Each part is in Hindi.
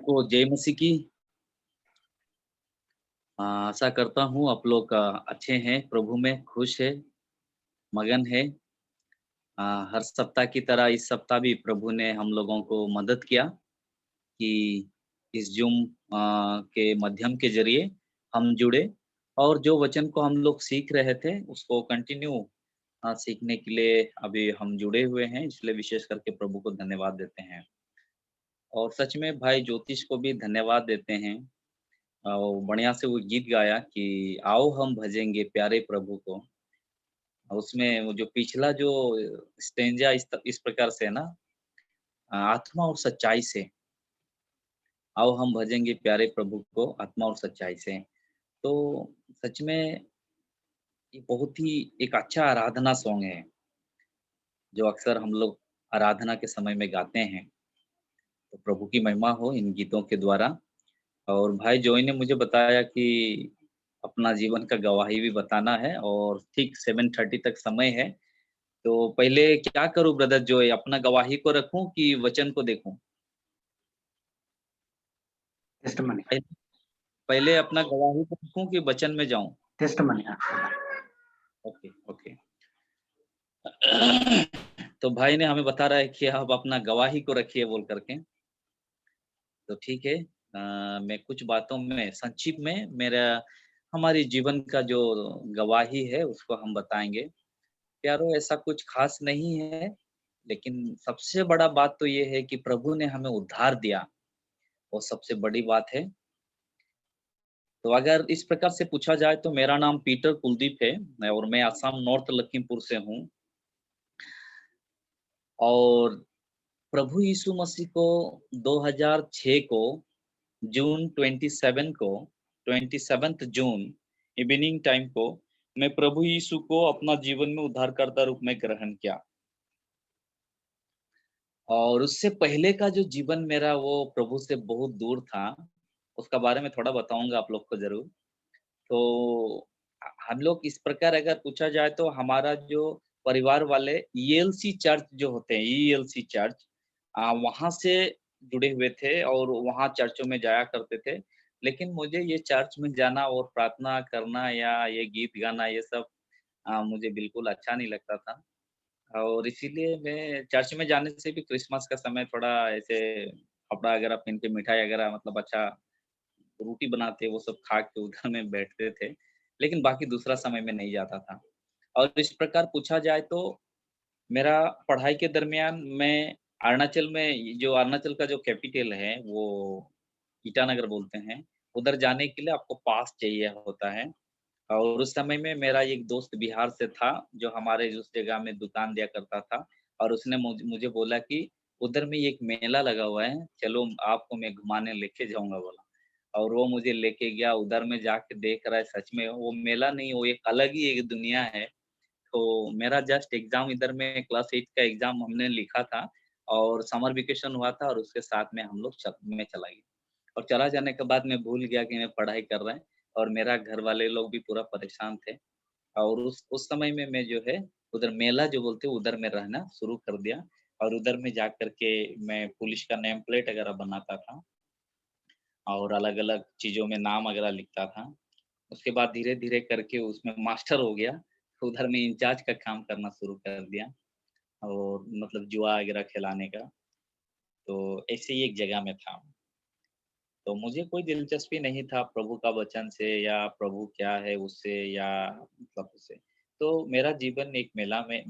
सबको जय मसीह की। आशा करता हूँ आप लोग अच्छे हैं, प्रभु में खुश है, मगन है। हर सप्ताह की तरह इस सप्ताह भी प्रभु ने हम लोगों को मदद किया कि इस ज़ूम के माध्यम के ज़रिए हम जुड़े और जो वचन को हम लोग सीख रहे थे, उसको कंटिन्यू सीखने के लिए अभी हम जुड़े हुए हैं, इसलिए विशेष करके प्रभु को धन्यवाद देते हैं। और सच में भाई ज्योतिष को भी धन्यवाद देते हैं। वो बढ़िया से वो गीत गाया कि आओ हम भजेंगे प्यारे प्रभु को। उसमें वो जो पिछला जो स्टेंजा इस प्रकार से है ना, आत्मा और सच्चाई से, आओ हम भजेंगे प्यारे प्रभु को आत्मा और सच्चाई से। तो सच में ये बहुत ही एक अच्छा आराधना सॉन्ग है, जो अक्सर हम लोग आराधना के समय में गाते हैं। तो प्रभु की महिमा हो इन गीतों के द्वारा। और भाई जॉय ने मुझे बताया कि अपना जीवन का गवाही भी बताना है और ठीक 7:30 तक समय है। तो पहले क्या करूँ ब्रदर जॉय, अपना गवाही को रखूँ कि वचन को देखूँ? टेस्टमनी पह पहले अपना गवाही को रखूँ कि वचन में जाऊँ? Testimony okay, okay. तो भाई ने हमें बता रहा है कि आप अपना गवाही को रखिए बोल कर के। तो ठीक है, मैं कुछ बातों में संक्षिप्त में मेरा हमारी जीवन का जो गवाही है उसको हम बताएँगे। प्यारो ऐसा कुछ ख़ास नहीं है, लेकिन सबसे बड़ा बात तो ये है कि प्रभु ने हमें उद्धार दिया, वो सबसे बड़ी बात है। तो अगर इस प्रकार से पूछा जाए तो मेरा नाम पीटर कुलदीप है और मैं असम नॉर्थ लखीमपुर से हूँ और प्रभु यीशु मसीह को 2006 को जून 27th जून इवनिंग टाइम को मैं प्रभु यीशु को अपना जीवन में उद्धारकर्ता रूप में ग्रहण किया। और उससे पहले का जो जीवन मेरा वो प्रभु से बहुत दूर था, उसका बारे में थोड़ा बताऊँगा आप लोग को ज़रूर। तो हम लोग इस प्रकार अगर पूछा जाए तो हमारा जो परिवार वाले ईएलसी चर्च जो होते हैं, ईएलसी चर्च वहाँ से जुड़े हुए थे और वहाँ चर्चों में जाया करते थे। लेकिन मुझे ये चर्च में जाना और प्रार्थना करना या ये गीत गाना ये सब मुझे बिल्कुल अच्छा नहीं लगता था। और इसीलिए मैं चर्च में जाने से भी क्रिसमस का समय थोड़ा ऐसे कपड़ा वगैरह पहन के मिठाई वगैरह मतलब अच्छा रोटी बनाते वो सब खा के उधर में बैठते थे, लेकिन बाकी दूसरा समय में नहीं जाता था। और इस प्रकार पूछा जाए तो मेरा पढ़ाई के दरमियान मैं अरुणाचल में जो अरुणाचल का जो कैपिटल है वो ईटानगर बोलते हैं, उधर जाने के लिए आपको पास चाहिए होता है। और उस समय में मेरा एक दोस्त बिहार से था, जो हमारे उस जगह में दुकान दिया करता था और उसने मुझे बोला कि उधर में एक मेला लगा हुआ है, चलो आपको मैं घुमाने लेके जाऊँगा बोला। और वो मुझे लेके गया, उधर में जाके देख रहा है सच में वो मेला नहीं, वो एक अलग ही एक दुनिया है। तो मेरा जस्ट एग्ज़ाम इधर में क्लास 8 का एग्ज़ाम हमने लिखा था और समर वेकेशन हुआ था और उसके साथ में हम लोग मैं चला गया। और चला जाने के बाद मैं भूल गया कि मैं पढ़ाई कर रहा है और मेरा घर वाले लोग भी पूरा परेशान थे। और उस समय में मैं जो है उधर मेला जो बोलते हैं उधर में रहना शुरू कर दिया और उधर में जा कर के मैं पुलिस का नेम प्लेट वगैरह बनाता था और अलग-अलग चीज़ों में नाम वगैरह लिखता था। उसके बाद धीरे-धीरे करके उसमें मास्टर हो गया, उधर में इंचार्ज का काम करना शुरू कर दिया और मतलब जुआ वगैरह खिलाने का। तो ऐसे ही एक जगह में था। तो मुझे कोई दिलचस्पी नहीं था प्रभु का वचन से या प्रभु क्या है उससे या मतलब उससे। तो मेरा जीवन एक मेला में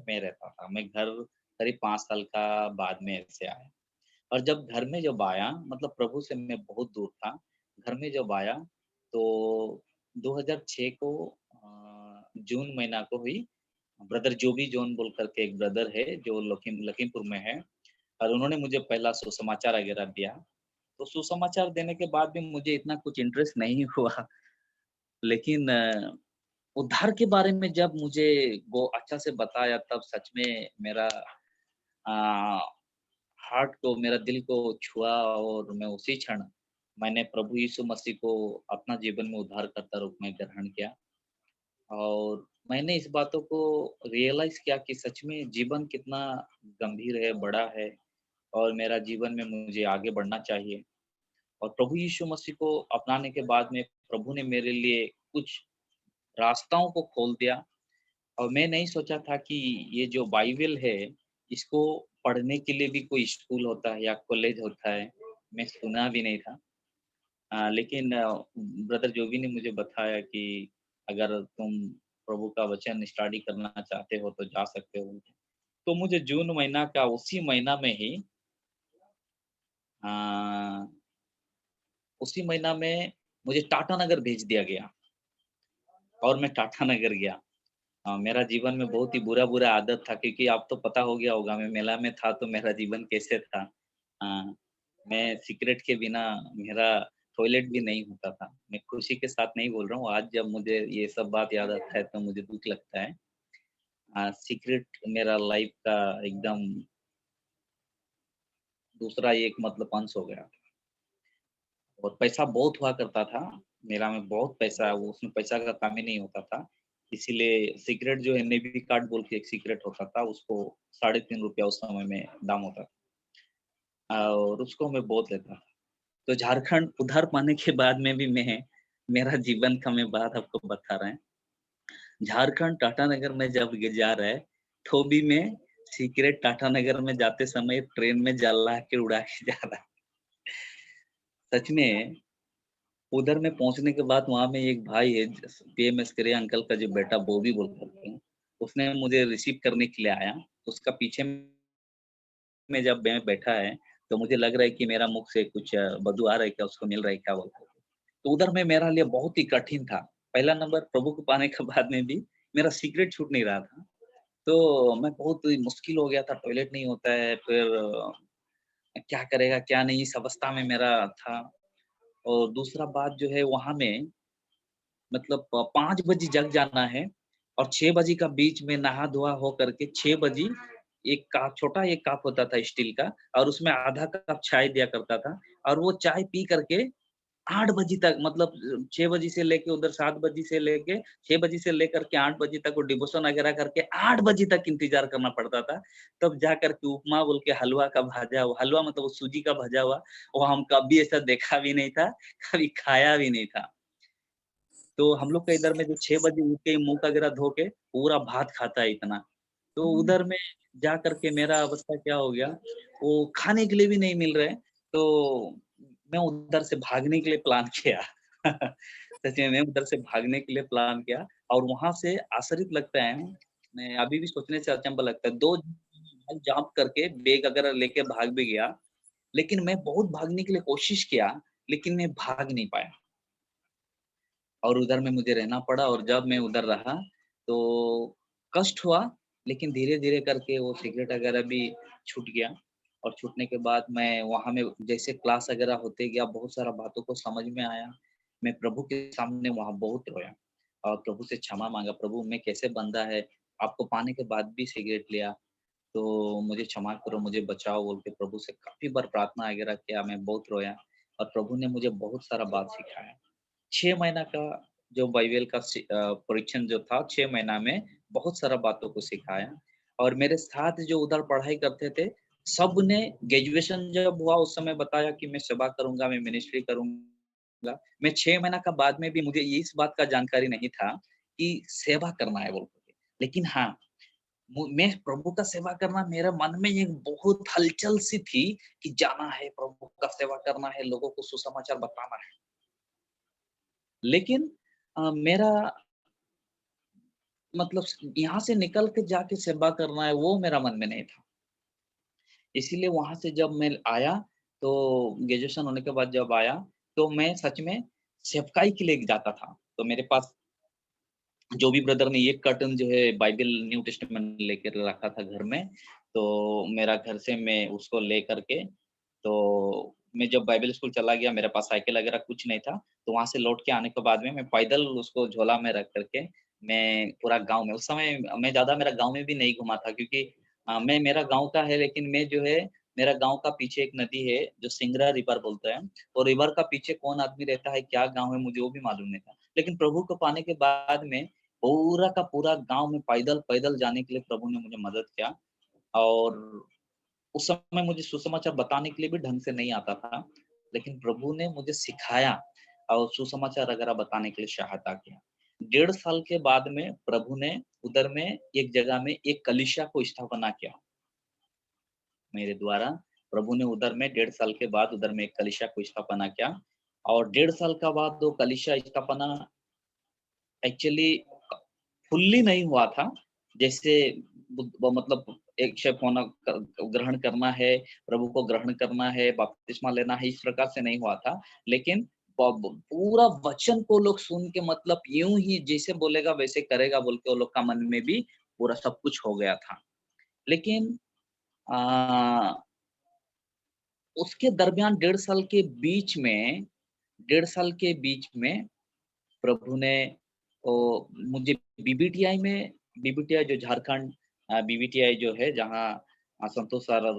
मैं रहता था। मैं घर करीब 5 साल का बाद में ऐसे आया और जब घर में जब आया मतलब प्रभु से मैं बहुत दूर था। घर में जब आया तो 2006 को जून महीना को हुई। ब्रदर जोबी जॉन बोल कर के एक ब्रदर है जो लखीमपुर में है और उन्होंने मुझे पहला सुसमाचार वगैरह दिया। तो सुसमाचार देने के बाद भी मुझे इतना कुछ इंटरेस्ट नहीं हुआ। लेकिन उद्धार के बारे में जब मुझे वो अच्छा से बताया तब सच में मेरा अ, हार्ट को मेरा दिल को छुआ और मैं उसी क्षण मैंने प्रभु यीशु मसीह को अपना जीवन में उद्धारकर्ता रूप में ग्रहण किया। और मैंने इस बातों को रियलाइज़ किया कि सच में जीवन कितना गंभीर है, बड़ा है और मेरा जीवन में मुझे आगे बढ़ना चाहिए। और प्रभु यीशु मसीह को अपनाने के बाद में प्रभु ने मेरे लिए कुछ रास्ताओं को खोल दिया। और मैं नहीं सोचा था कि ये जो बाइबल है, इसको पढ़ने के लिए भी कोई स्कूल होता है या कॉलेज होता है, मैं सुना भी नहीं था। लेकिन ब्रदर जोवी ने मुझे बताया कि अगर तुम प्रभु का वचन स्टडी करना चाहते हो तो जा सकते हो। तो मुझे जून महीना का उसी महीना में ही अ, उसी महीना में मुझे टाटा नगर भेज दिया गया और मैं टाटा नगर गया। मेरा जीवन में बहुत ही बुरा-बुरा आदत था, क्योंकि आप तो पता हो गया होगा मैं मेला में था तो मेरा जीवन कैसे था। अ, मैं सिगरेट के बिना मेरा टॉयलेट भी नहीं होता था। मैं खुशी के साथ नहीं बोल रहा हूँ, आज जब मुझे ये सब बात याद आता है तो मुझे दुःख लगता है। सिगरेट मेरा लाइफ़ का एकदम दूसरा एक मतलब अंश हो गया। और पैसा बहुत हुआ करता था, मेरा में बहुत पैसा, वो उसमें पैसा का कम ही नहीं होता था। इसीलिए सिगरेट जो है नेवी कार्ड बोल के एक सिगरेट होता था, उसको ₹3.5 उस समय में दाम होता था। और उसको मैं बहुत लेता था। तो झारखंड उधार पाने के बाद में भी मैं मेरा जीवन का मैं बात आपको बता रहा है। झारखंड टाटानगर में जब ये जा रहा है, तो भी मैं सिगरेट टाटानगर में जाते समय ट्रेन में जला के उड़ा के जा रहा है। सच में उधर में पहुँचने के बाद वहाँ में एक भाई है, जस पीएम स्क्रे अंकल का जो बेटा बॉबी बोल करके हैं, उसने मुझे रिसीव करने के लिए आया। उसका पीछे में जब मैं बैठा है, तो मुझे लग रहा है कि मेरा मुख से कुछ बदबू आ रहा है क्या, उसको मिल रहा है क्या बोल के। तो उधर में मेरा लिए बहुत ही कठिन था। पहला नंबर प्रभु को पाने के बाद में भी मेरा सीक्रेट छूट नहीं रहा था। तो मैं बहुत ही मुश्किल हो गया था, टॉयलेट नहीं होता है, फिर क्या करेगा क्या नहीं, इस अवस्था में मेरा था। और दूसरा बात जो है वहाँ में मतलब 5 बजे जग जाना है और 6 बजे का बीच में नहा-धोआ हो करके 6 बजे एक कप, छोटा एक कप होता था स्टील का, और उसमें आधा कप चाय दिया करता था, और वो चाय पी करके 8 बजे तक मतलब 6 बजे से लेके उधर 7 बजे से लेके 6 बजे से लेकर के 8 बजे तक वो डिवोशन वगैरह करके 8 बजे तक इंतज़ार करना पड़ता था। तब जा कर के उपमा बोल के हलवा का भाजा हुआ, हलवा मतलब वो सूजी का भजा हुआ, वो हम कभी ऐसा देखा भी नहीं था, कभी खाया भी नहीं था। तो हम लोग का इधर में जो 6 बजे उठ के मुँह वगैरह धो के पूरा भात खाता है इतना। तो उधर में जा कर के मेरा अवस्था क्या हो गया, वो खाने के लिए भी नहीं मिल रहे हैं, तो मैं उधर से भागने के लिए प्लान किया। सच में मैं उधर से भागने के लिए प्लान किया, और वहाँ से आश्चर्य लगता है, मैं अभी भी सोचने से अचंभा लगता है, 2 जंप करके बैग वगैरह लेके भाग भी गया, लेकिन मैं बहुत भागने के लिए कोशिश किया, लेकिन मैं भाग नहीं पाया। और उधर में मुझे रहना पड़ा, और जब मैं उधर रहा, तो कष्ट हुआ, लेकिन धीरे-धीरे करके वो सिगरेट वगैरह भी छूट गया। और छूटने के बाद मैं वहाँ में जैसे क्लास वगैरह होते गया, बहुत सारा बातों को समझ में आया। मैं प्रभु के सामने वहाँ बहुत रोया और प्रभु से क्षमा माँगा, प्रभु मैं कैसे बंदा है, आपको पाने के बाद भी सिगरेट लिया, तो मुझे क्षमा करो, मुझे बचाओ बोल के प्रभु से काफ़ी बार प्रार्थना वगैरह किया, मैं बहुत रोया, और प्रभु ने मुझे बहुत सारा बात सिखाया। 6 महीना का जो बाइबल का परीक्षण जो था, 6 महीना में बहुत सारा बातों को सिखाया। और मेरे साथ जो उधर पढ़ाई करते थे, सबने ग्रेजुएशन जब हुआ उस समय बताया कि मैं सेवा करूँगा, मैं मिनिस्ट्री करूँगा। मैं 6 महीना का बाद में भी मुझे इस बात का जानकारी नहीं था कि सेवा करना है बोल के। लेकिन हाँ, मैं प्रभु का सेवा करना, मेरे मन में एक बहुत हलचल सी थी कि जाना है, प्रभु का सेवा करना है, लोगों को सुसमाचार बताना है। लेकिन मेरा मतलब यहाँ से निकल के जाके सेवा करना है, वो मेरा मन में नहीं था। इसीलिए वहाँ से जब मैं आया, तो ग्रेजुएशन होने के बाद जब आया, तो मैं सच में सेवकाई के लिए जाता था। तो मेरे पास जो भी ब्रदर ने एक कर्टन जो है बाइबल न्यू टेस्टामेंट लेकर रखा था घर में, तो मेरा घर से मैं उसको ले करके, तो मैं जब बाइबल स्कूल चला गया, मेरे पास साइकिल वगैरह कुछ नहीं था, तो वहाँ से लौट के आने के बाद में मैं पैदल उसको झोला में रख कर के, मैं पूरा गाँव में, उस समय मैं ज़्यादा मेरा गाँव में भी नहीं घुमा था, क्योंकि मैं मेरा गाँव का है, लेकिन मैं जो है, मेरा गाँव का पीछे एक नदी है, जो सिंगरा रिवर बोलते हैं, और रिवर का पीछे कौन आदमी रहता है, क्या गाँव है, मुझे वो भी मालूम नहीं था। लेकिन प्रभु को पाने के बाद में पूरा का पूरा गाँव में पैदल-पैदल जाने के लिए प्रभु ने मुझे मदद किया। और उस समय मुझे सुसमाचार बताने के लिए भी ढंग से नहीं आता था। लेकिन प्रभु ने मुझे सिखाया और सुसमाचार वगैरह बताने के लिए सहायता किया। 1.5 साल के बाद में प्रभु ने उधर में एक जगह में एक कलीसिया को स्थापना किया मेरे द्वारा। प्रभु ने उधर में 1.5 साल के बाद उधर में एक कलीसिया को स्थापना किया और 1.5 साल का बाद वो कलीसिया स्थापना एक्चुअली फुल्ली नहीं हुआ था। जैसे मतलब एक स्टेप होना ग्रहण करना है, प्रभु को ग्रहण करना है, बपतिस्मा लेना है, इस प्रकार से नहीं हुआ था। लेकिन पूरा वचन को लोग सुन के मतलब यूं ही जैसे बोलेगा वैसे करेगा बोल के वो लोग का मन में भी पूरा सब कुछ हो गया था। लेकिन आ, उसके दरमियान 1.5 साल के बीच में 1.5 साल के बीच में प्रभु ने ओ, मुझे बीबीटीआई में बीबीटीआई जो झारखंड बीबीटीआई जो है जहाँ संतोष सर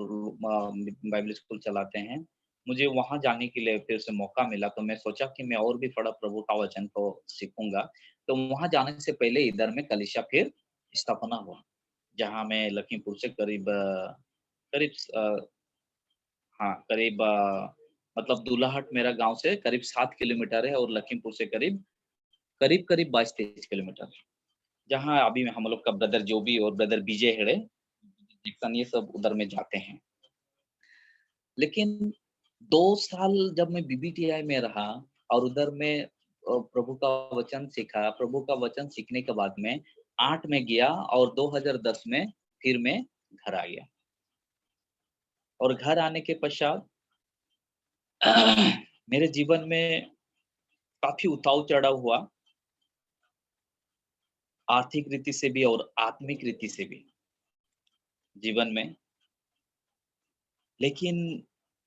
बाइबल स्कूल चलाते हैं, मुझे वहाँ जाने के लिए फिर से मौका मिला। तो मैं सोचा कि मैं और भी थोड़ा प्रभु का वचन को सीखूंगा। तो वहाँ जाने से पहले इधर में कलीसिया फिर स्थापना हुआ, जहाँ मैं लखीमपुर से करीब हाँ करीब मतलब दूल्हाट मेरा गांव से करीब 7 किलोमीटर है और लखीमपुर से करीब करीब करीब 22-23 किलोमीटर, जहाँ अभी हम लोग का ब्रदर जोबी और ब्रदर विजय हेड़े दीक्षण ये सब उधर में जाते हैं। लेकिन 2 साल जब मैं बीबीटीआई में रहा और उधर में प्रभु का वचन सीखा, प्रभु का वचन सीखने के बाद में 8 में गया और 2010 में फिर मैं घर आ गया। और घर आने के पश्चात मेरे जीवन में काफी उतार चढ़ाव हुआ, आर्थिक रीति से भी और आत्मिक रीति से भी जीवन में। लेकिन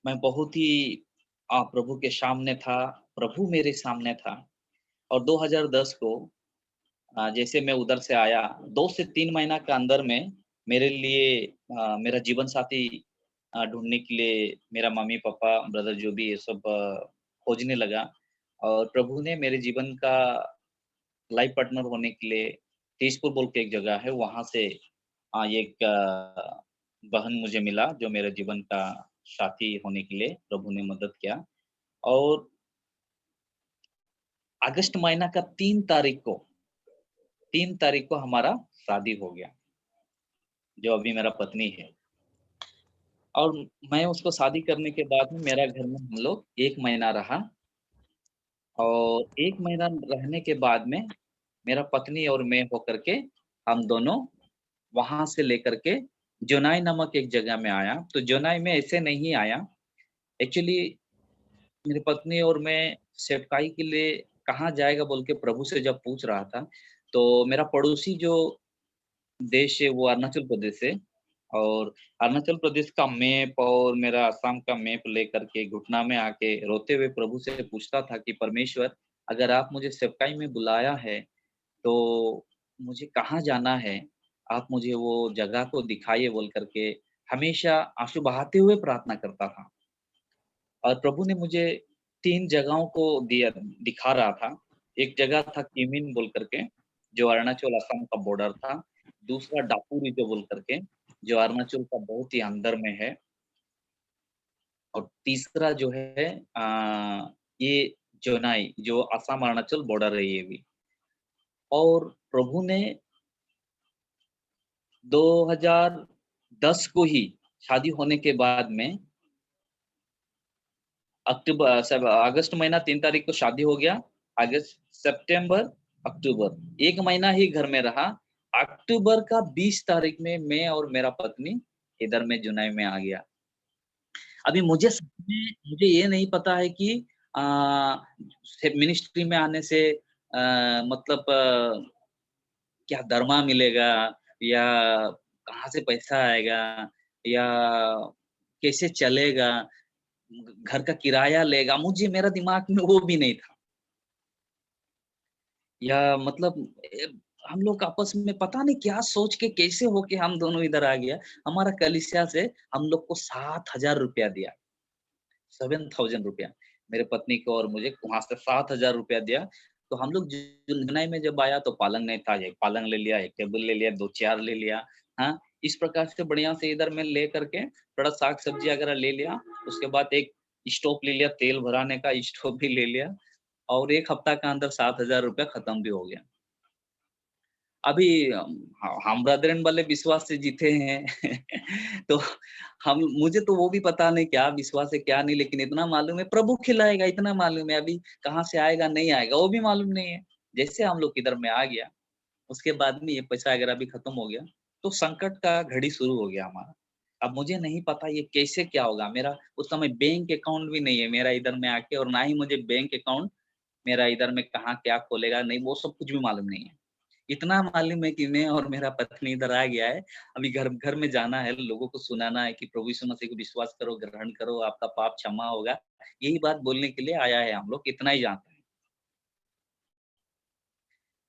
मैं बहुत ही प्रभु के सामने था, प्रभु मेरे सामने था। और 2010 को जैसे मैं उधर से आया, 2 से 3 महीना के अंदर में मेरे लिए मेरा जीवन साथी ढूँढने के लिए मेरा मम्मी-पापा, ब्रदर जो भी ये सब खोजने लगा। और प्रभु ने मेरे जीवन का लाइफ पार्टनर होने के लिए तेजपुर बोल के एक जगह है, वहाँ से एक बहन मुझे मिला जो मेरे जीवन का साथी होने के लिए प्रभु ने मदद किया। और अगस्त महीना का 3 तारीख को हमारा शादी हो गया, जो अभी मेरा पत्नी है। और मैं उसको शादी करने के बाद में मेरा घर में हम लोग 1 महीना रहा और 1 महीना रहने के बाद में मेरा पत्नी और मैं होकर के हम दोनों वहाँ से लेकर के जोनाई नामक एक जगह में आया। तो जोनाई में ऐसे नहीं आया, एक्चुअली मेरी पत्नी और मैं सेवकाई के लिए कहाँ जाएगा बोल के प्रभु से जब पूछ रहा था, तो मेरा पड़ोसी जो देश है वो अरुणाचल प्रदेश है। और अरुणाचल प्रदेश का मैप और मेरा असम का मैप लेकर के घुटना में आके रोते हुए प्रभु से पूछता था कि परमेश्वर, अगर आप मुझे सेवकाई में बुलाया है तो मुझे कहाँ जाना है? आप मुझे वो जगह को दिखाइए बोल करके हमेशा आँसू बहाते हुए प्रार्थना करता था। और प्रभु ने मुझे 3 जगहों को दिखा रहा था। एक जगह था किमिन बोल करके, जो अरुणाचल असम का बॉर्डर था। दूसरा दापुरिजो बोल करके, जो अरुणाचल का बहुत ही अंदर में है। और तीसरा जो है ये जोनाई, जो असम अरुणाचल बॉर्डर है ये भी। और प्रभु ने 2010 को ही शादी होने के बाद में अगस्त महीना 3 तारीख को शादी हो गया। अगस्त, सितंबर, अक्टूबर 1 महीना ही घर में रहा। अक्टूबर का 20 तारीख में मैं और मेरा पत्नी इधर में जुनाई में आ गया। अभी मुझे ये नहीं पता है कि मिनिस्ट्री में आने से मतलब क्या दरमा मिलेगा या कहाँ से पैसा आएगा या कैसे चलेगा, घर का किराया लेगा, मुझे मेरा दिमाग में वो भी नहीं था। या मतलब हम लोग आपस में पता नहीं क्या सोच के कैसे होके हम दोनों इधर आ गया। हमारा कलीसिया से हम लोग को 7,000 रुपया दिया, 7,000 रुपया मेरे पत्नी को और मुझे वहाँ से 7,000 रुपया दिया। तो हम लोग चेन्नई में जब आया तो पालंग नहीं था, एक पालंग ले लिया, एक टेबल ले लिया, 2 चेयर ले लिया। हाँ, इस प्रकार से बढ़िया से इधर में ले करके थोड़ा साग-सब्जी वगैरह ले लिया। उसके बाद एक स्टोव ले लिया, तेल भराने का स्टोव भी ले लिया और 1 हफ्ता के अंदर 7,000 रुपया खत्म भी हो गया। अभी हम ब्रदरन वाले विश्वास से जीते हैं। तो हम मुझे तो वो भी पता नहीं क्या विश्वास है क्या नहीं, लेकिन इतना मालूम है प्रभु खिलाएगा, इतना मालूम है। अभी कहाँ से आएगा नहीं आएगा वो भी मालूम नहीं है। जैसे हम लोग इधर में आ गया, उसके बाद में ये पैसा वगैरह भी खत्म हो गया, तो संकट का घड़ी शुरू हो गया हमारा। अब मुझे नहीं पता ये कैसे क्या होगा, मेरा उस समय बैंक अकाउंट भी नहीं है मेरा इधर में आके, और ना ही मुझे बैंक अकाउंट मेरा इधर में कहाँ क्या खोलेगा नहीं, वो सब कुछ भी मालूम नहीं है। इतना मालूम है कि मैं और मेरा पत्नी इधर आ गया है, अभी घर घर में जाना है, लोगों को सुनाना है कि प्रभु यीशु मसीह को विश्वास करो, ग्रहण करो, आपका पाप क्षमा होगा। यही बात बोलने के लिए आया है हम लोग, इतना ही जानते हैं।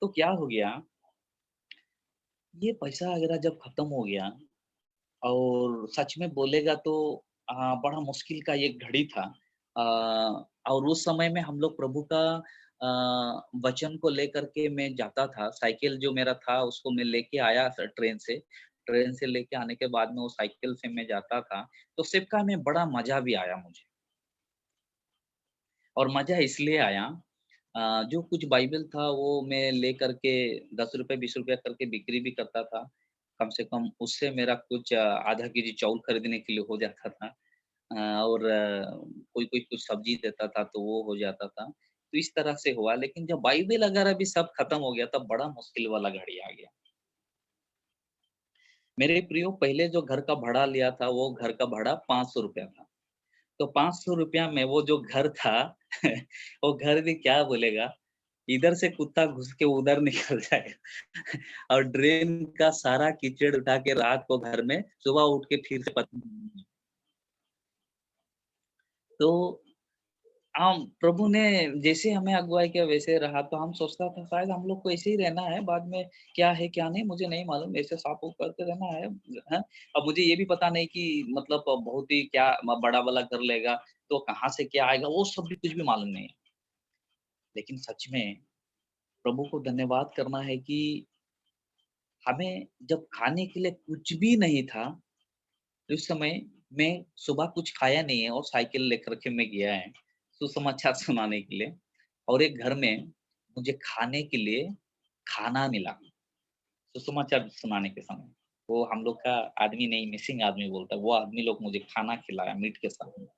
तो क्या हो गया, ये पैसा वगैरह जब खत्म हो गया और सच में बोलेगा तो बड़ा मुश्किल का ये घड़ी था। और उस समय में हम लोग प्रभु का वचन को लेकर के मैं जाता था, साइकिल जो मेरा था उसको मैं लेके आया ट्रेन से। ट्रेन से लेके आने के बाद में वो साइकिल से मैं जाता था, तो सिक्का में बड़ा मज़ा भी आया मुझे। और मज़ा इसलिए आया, जो कुछ बाइबल था वो मैं लेकर के ₹10 ₹20 करके बिक्री भी करता था। कम से कम उससे मेरा कुछ आधा केजी चावल खरीदने के लिए हो जाता था। और कोई-कोई कुछ सब्ज़ी देता था तो वो हो जाता था। तो इस तरह से हुआ, लेकिन जब बाइबल वगैरह भी सब खत्म हो गया तब बड़ा मुश्किल वाला घड़ी आ गया। मेरे प्रियो, पहले जो घर का भाड़ा लिया था वो घर का भाड़ा ₹500 था। तो ₹500 में वो जो घर था वो घर भी क्या बोलेगा, इधर से कुत्ता घुस के उधर निकल जाएगा। और ड्रेन का सारा कीचड़ उठा के रात को घर में, सुबह उठ के फिर से तो प्रभु ने जैसे हमें अगुवाई किया वैसे रहा, तो हम सोचता था शायद हम लोग को ऐसे ही रहना है, बाद में क्या है क्या नहीं मुझे नहीं मालूम, ऐसे साफ-सूफ करते रहना है, हैं? अब मुझे ये भी पता नहीं कि मतलब बहुत ही क्या बड़ा वाला कर लेगा, तो कहाँ से क्या आएगा, वो सब भी कुछ भी मालूम नहीं है। लेकिन सच में प्रभु को धन्यवाद करना है कि हमें जब खाने के लिए कुछ भी नहीं था, तो उस समय मैं सुबह कुछ खाया नहीं है और साइकिल लेकर के मैं गया है, सुसमाचार सुनाने के लिए, और एक घर में मुझे खाने के लिए खाना मिला, सुसमाचार सुनाने के समय। वो हम लोग का आदमी नहीं, मिसिंग आदमी बोलता है, वो आदमी लोग मुझे खाना खिलाया मीट के साथ में।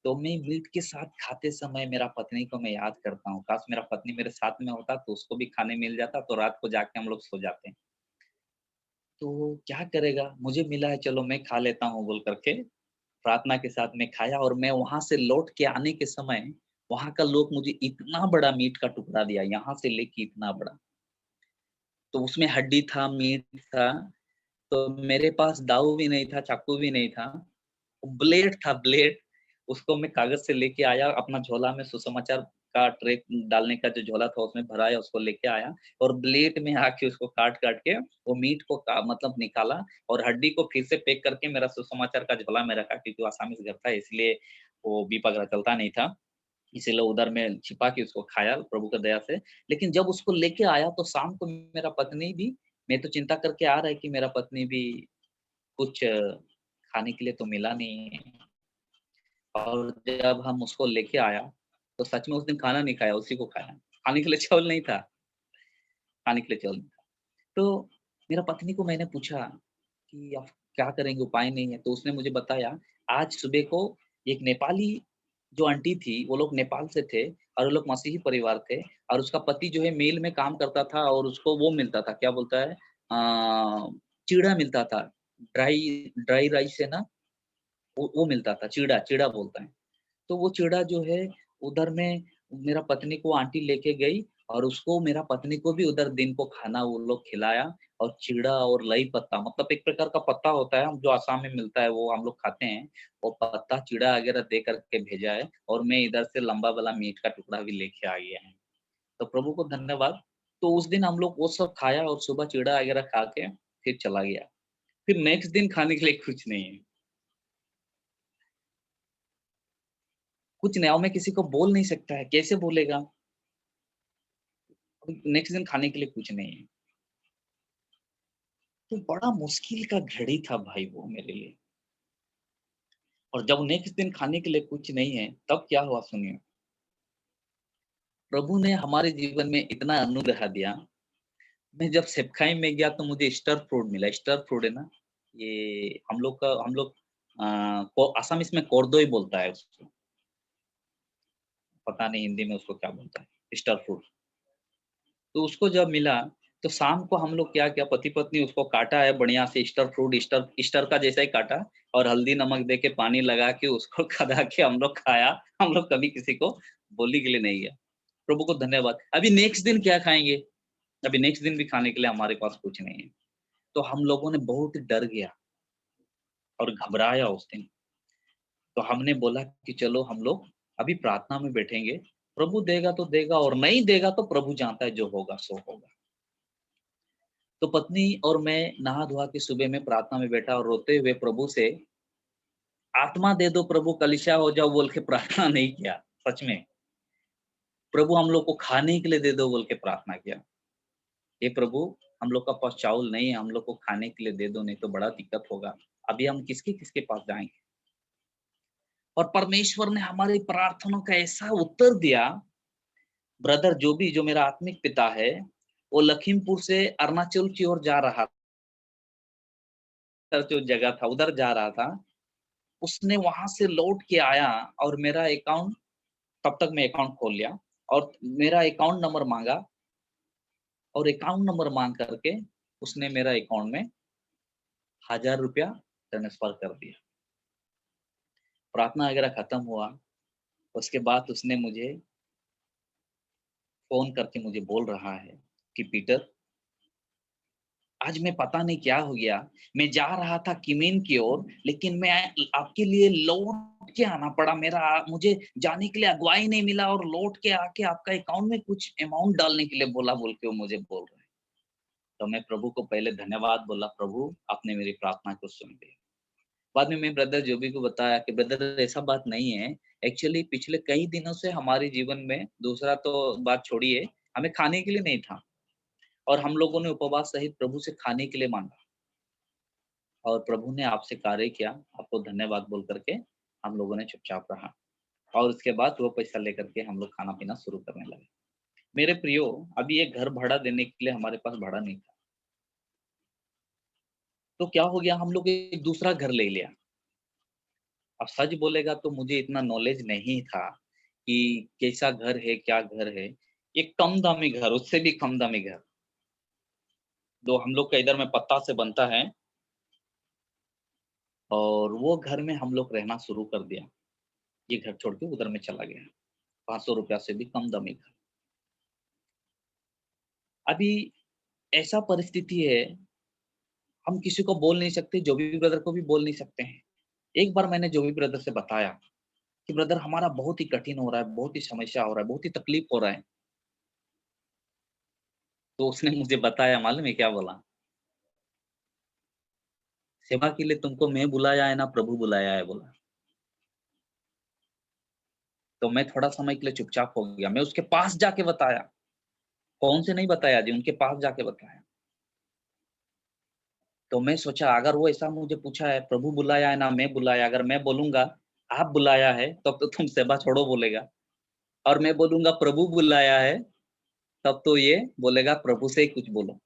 तो मैं मीट के साथ खाते समय मेरा पत्नी को मैं याद करता हूँ, काश मेरा पत्नी मेरे साथ में होता तो उसको भी खाने मिल जाता, तो रात को जाके हम लोग सो जाते। तो क्या करेगा, मुझे मिला है चलो मैं खा लेता हूँ बोल करके प्रार्थना के साथ में खाया, और मैं वहाँ से लौट के आने के समय वहाँ का लोग मुझे इतना बड़ा मीट का टुकड़ा दिया, यहाँ से लेके इतना बड़ा। तो उसमें हड्डी था, मीट था, तो मेरे पास दाऊ भी नहीं था, चाकू भी नहीं था, ब्लेड था, ब्लेड। उसको मैं कागज़ से लेके आया अपना झोला में, सुसमाचार का ट्रे डालने का जो झोला था उसमें भराया, उसको लेके आया और ब्लेड में आके उसको काट-काट के वो मीट को का मतलब निकाला और हड्डी को फिर से पैक करके मेरा सुसमाचार का झोला में रखा, क्योंकि वो आसामी से घर था इसलिए वो बीपा वगैरह चलता नहीं था। इसीलिए उधर में छिपा के उसको खाया प्रभु की दया से। लेकिन जब उसको लेके आया तो शाम को मेरा पत्नी भी, मैं तो चिंता करके आ रहा है कि मेरा पत्नी भी कुछ खाने के लिए तो मिला नहीं है। और जब हम उसको लेके आया, तो सच में उस दिन खाना नहीं खाया, उसी को खाया। खाने के लिए चावल नहीं था, खाने के लिए चावल नहीं था। तो मेरा पत्नी को मैंने पूछा कि अब क्या करेंगे, उपाय नहीं है। तो उसने मुझे बताया, आज सुबह को एक नेपाली जो आंटी थी, वो लोग नेपाल से थे और वो लोग मसीही परिवार थे, और उसका पति जो है मिल में काम करता था और उसको वो मिलता था, क्या बोलता है चिड़ा मिलता था। ड्राई ड्राई राइस है ना, वो मिलता था, चिड़ा चिड़ा बोलते हैं। तो वो चिड़ा जो है उधर में मेरा पत्नी को आंटी लेके गई और उसको, मेरा पत्नी को भी उधर दिन को खाना वो लोग खिलाया, और चिड़ा और लई पत्ता, मतलब एक प्रकार का पत्ता होता है जो आसाम में मिलता है, वो हम लोग खाते हैं। वो पत्ता चिड़ा वगैरह दे करके भेजा है, और मैं इधर से लंबा वाला मीट का टुकड़ा भी लेके आ गया है। तो प्रभु को धन्यवाद। तो उस दिन हम लोग वो सब खाया और सुबह चिड़ा वगैरह खा के फिर चला गया। फिर नेक्स्ट दिन खाने के लिए कुछ नहीं है। कुछ नहीं, और मैं किसी को बोल नहीं सकता है, कैसे बोलेगा? नेक्स्ट दिन खाने के लिए कुछ नहीं है। तो बड़ा मुश्किल का घड़ी था भाई वो मेरे लिए। और जब नेक्स्ट दिन खाने के लिए कुछ नहीं है, तब क्या हुआ सुनिए। प्रभु ने हमारे जीवन में इतना अनुग्रह दिया। मैं जब सेपखाई में गया तो मुझे स्टार फ्रूट मिला। स्टार फ्रूट है ना, ये हम लोग को असमिस में कोरदोई बोलता है उसको, पता नहीं हिंदी में उसको क्या बोलता है, स्टार फ्रूट। तो उसको जब मिला, तो शाम को हम लोग क्या किया, पति-पत्नी उसको काटा है बढ़िया से, स्टार फ्रूट स्टार स्टार का जैसा ही काटा और हल्दी नमक दे के पानी लगा के उसको खदा के हम लोग खाया। हम लोग कभी किसी को बोलने के लिए नहीं गया। प्रभु को धन्यवाद। अभी नेक्स्ट दिन क्या खाएँगे? अभी नेक्स्ट दिन भी खाने के लिए हमारे पास कुछ नहीं है। तो हम लोगों ने बहुत डर गया और घबराया उस दिन। तो हमने बोला कि चलो हम लोग अभी प्रार्थना में बैठेंगे, प्रभु देगा तो देगा और नहीं देगा तो प्रभु जानता है, जो होगा सो होगा। तो पत्नी और मैं नहा-धुआ के सुबह में प्रार्थना में बैठा और रोते हुए प्रभु से आत्मा दे दो प्रभु, कलीसिया हो जाओ बोल के प्रार्थना नहीं किया, सच में। प्रभु हम लोग को खाने के लिए दे दो बोल के प्रार्थना किया। हे प्रभु, हम लोग का पास चावल नहीं है, हम लोग को खाने के लिए दे दो, नहीं तो बड़ा दिक्कत होगा। अभी हम किसके-किसके पास जाएँगे? और परमेश्वर ने हमारी प्रार्थनाओं का ऐसा उत्तर दिया। ब्रदर जो मेरा आत्मिक पिता है, वो लखीमपुर से अरुणाचल की ओर जा रहा था, जो जगह था उधर जा रहा था। उसने वहाँ से लौट के आया और मेरा अकाउंट, तब तक मैं अकाउंट खोल लिया और मेरा अकाउंट नंबर माँगा और अकाउंट नंबर माँग करके उसने मेरा अकाउंट में ₹1000 ट्रांसफर कर दिया। प्रार्थना वगैरह खत्म हुआ, उसके बाद उसने मुझे फ़ोन करके मुझे बोल रहा है कि पीटर, आज मैं पता नहीं क्या हो गया, मैं जा रहा था किमीन की ओर, लेकिन मैं आपके लिए लौट के आना पड़ा। मुझे जाने के लिए अगुवाई नहीं मिला और लौट के आके आपका अकाउंट में कुछ अमाउंट डालने के लिए बोला बोल के वो मुझे बोल रहे हैं। तो मैं प्रभु को पहले धन्यवाद बोला, प्रभु आपने मेरी प्रार्थना को सुन लिया। बाद में मैं ब्रदर जोबी को बताया कि ब्रदर ऐसा बात नहीं है, एक्चुअली पिछले कई दिनों से हमारे जीवन में, दूसरा तो बात छोड़िए, हमें खाने के लिए नहीं था और हम लोगों ने उपवास सहित प्रभु से खाने के लिए माँगा। और प्रभु ने आपसे कार्य किया, आपको धन्यवाद बोल कर के हम लोगों ने चुपचाप रहा और उसके बाद वो पैसा लेकर के हम लोग खाना-पीना शुरू करने लगे। मेरे प्रियो, अभी एक घर भाड़ा देने के लिए हमारे पास भाड़ा नहीं था। तो क्या हो गया, हम लोग एक दूसरा घर ले लिया। अब सच बोलेगा तो मुझे इतना नॉलेज नहीं था कि कैसा घर है, क्या घर है। एक कम दामी घर, उससे भी कम दामी घर, जो हम लोग का इधर में पत्ता से बनता है और वो घर में हम लोग रहना शुरू कर दिया। ये घर छोड़ के उधर में चला गया। ₹500 से भी कम दामी घर। अभी ऐसा परिस्थिति है, हम किसी को बोल नहीं सकते, जो भी ब्रदर को भी बोल नहीं सकते हैं। एक बार मैंने जो भी ब्रदर से बताया कि ब्रदर हमारा बहुत ही कठिन हो रहा है, बहुत ही समस्या हो रहा है, बहुत ही तकलीफ हो रहा है। तो उसने मुझे बताया, मालूम है क्या बोला? सेवा के लिए तुमको मैं बुलाया है ना प्रभु बुलाया है बोला। तो मैं थोड़ा समय के लिए चुपचाप हो गया। मैं उसके पास जाके बताया, फ़ोन से नहीं बताया जी, उनके पास जाके बताया। तो मैं सोचा अगर वो ऐसा मुझे पूछा है, प्रभु बुलाया है ना मैं बुलाया, अगर मैं बोलूँगा आप बुलाया है, तब तो तुम सेवा छोड़ो बोलेगा और मैं बोलूँगा प्रभु बुलाया है, तब तो ये बोलेगा प्रभु से ही कुछ बोलो।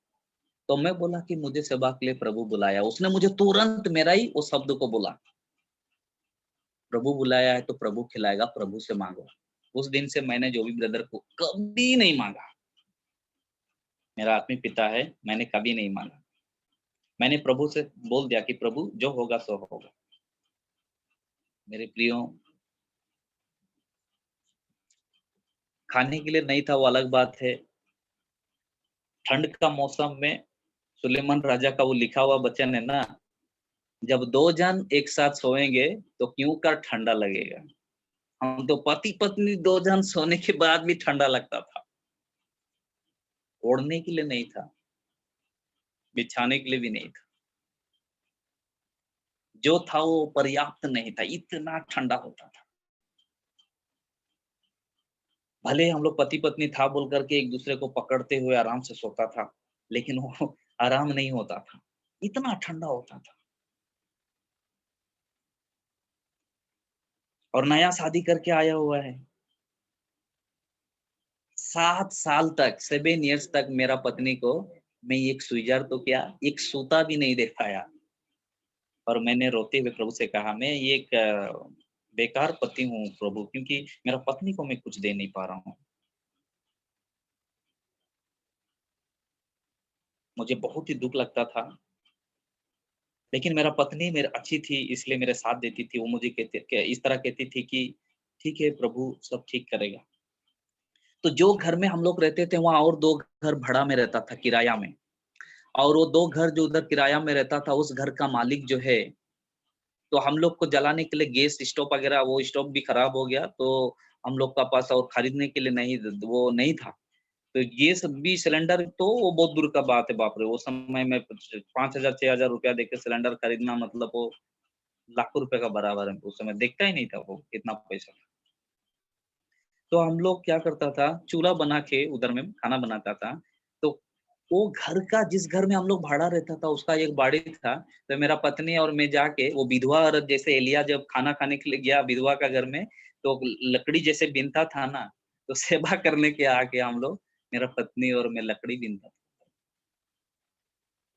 तो मैं बोला कि मुझे सेवा के लिए प्रभु बुलाया। उसने मुझे तुरंत मेरा ही वो शब्द को बोला, प्रभु बुलाया है तो प्रभु खिलाएगा, प्रभु से माँगो। उस दिन से मैंने जो भी ब्रदर को कभी नहीं माँगा। मेरा आत्मिक पिता है, मैंने कभी नहीं माँगा। मैंने प्रभु से बोल दिया कि प्रभु जो होगा सो होगा। मेरे प्रियो, खाने के लिए नहीं था वो अलग बात है। ठंड का मौसम में सुलेमान राजा का वो लिखा हुआ वचन है ना, जब 2 जन एक साथ सोएँगे तो क्यों का ठंडा लगेगा। हम तो पति-पत्नी 2 जन सोने के बाद भी ठंडा लगता था। ओढ़ने के लिए नहीं था, बिछाने के लिए भी नहीं था। जो था वो पर्याप्त नहीं था, इतना ठंडा होता था। भले हम लोग पति-पत्नी था बोल कर के एक-दूसरे को पकड़ते हुए आराम से सोता था, लेकिन वो आराम नहीं होता था, इतना ठंडा होता था। और नया शादी करके आया हुआ है। 7 साल तक, 7 इयर्स तक मेरा पत्नी को मैं एक स्वीजार तो क्या, एक सूता भी नहीं दे पाया। और मैंने रोते हुए प्रभु से कहा, मैं ये एक बेकार पति हूँ प्रभु, क्योंकि मेरा पत्नी को मैं कुछ दे नहीं पा रहा हूँ। मुझे बहुत ही दुःख लगता था, लेकिन मेरा पत्नी मेरे अच्छी थी, इसलिए मेरे साथ देती थी। वो मुझे इस तरह कहती थी कि ठीक है प्रभु, सब ठीक करेगा। तो जो घर में हम लोग रहते थे, वहाँ और 2 घर भाड़ा में रहता था, किराया में। और वो 2 घर जो उधर किराया में रहता था, उस घर का मालिक जो है, तो हम लोग को जलाने के लिए गैस स्टोव वगैरह, वो स्टोव भी खराब हो गया, तो हम लोग का पास और खरीदने के लिए वो नहीं था। तो गैस भी सिलेंडर तो वो बहुत दूर का बात है, बाप रे! वो समय में 5,000 6,000 रुपया देके सिलेंडर खरीदना मतलब वो लाखों रुपए का बराबर है। उस समय देखता ही नहीं था वो कितना पैसा। तो हम लोग क्या करता था, चूल्हा बना के उधर में खाना बनाता था। तो वो घर का, जिस घर में हम लोग भाड़ा रहता था, उसका एक बाड़ी था। तो मेरा पत्नी और मैं जाके वो विधवा औरत, जैसे एलिय्याह जब खाना खाने के लिए गया विधवा का घर में, तो लकड़ी जैसे बीनता था ना, तो सेवा करने के आके हम लोग, मेरा पत्नी और मैं लकड़ी बीनता था।